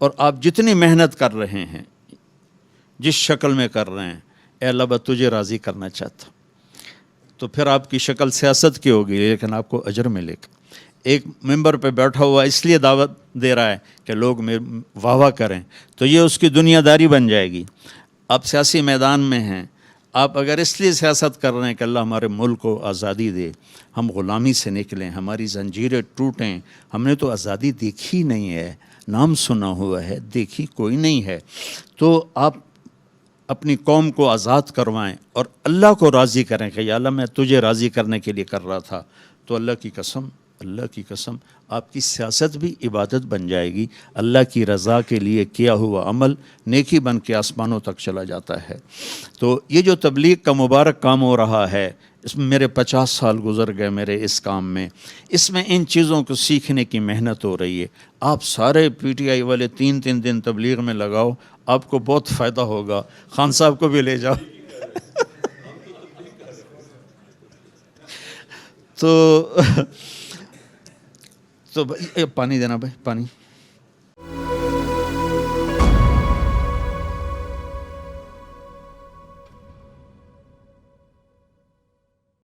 اور آپ جتنی محنت کر رہے ہیں جس شکل میں کر رہے ہیں، اے اللہ میں تجھے راضی کرنا چاہتا ہوں، تو پھر آپ کی شکل سیاست کی ہوگی لیکن آپ کو اجر ملے گا۔ ایک ممبر پہ بیٹھا ہوا اس لیے دعوت دے رہا ہے کہ لوگ واہ واہ کریں، تو یہ اس کی دنیا داری بن جائے گی۔ آپ سیاسی میدان میں ہیں، آپ اگر اس لیے سیاست کر رہے ہیں کہ اللہ ہمارے ملک کو آزادی دے، ہم غلامی سے نکلیں، ہماری زنجیریں ٹوٹیں، ہم نے تو آزادی دیکھی نہیں ہے، نام سنا ہوا ہے، دیکھی کوئی نہیں ہے، تو آپ اپنی قوم کو آزاد کروائیں اور اللہ کو راضی کریں کہ یا اللہ میں تجھے راضی کرنے کے لیے کر رہا تھا، تو اللہ کی قسم آپ کی سیاست بھی عبادت بن جائے گی۔ اللہ کی رضا کے لیے کیا ہوا عمل نیکی بن کے آسمانوں تک چلا جاتا ہے۔ تو یہ جو تبلیغ کا مبارک کام ہو رہا ہے، اس میں میرے 50 سال گزر گئے میرے اس کام میں، اس میں ان چیزوں کو سیکھنے کی محنت ہو رہی ہے۔ آپ سارے پی ٹی آئی والے 3 دن تبلیغ میں لگاؤ، آپ کو بہت فائدہ ہوگا۔ خان صاحب کو بھی لے جاؤ۔ تو پانی دینا بھائی، پانی۔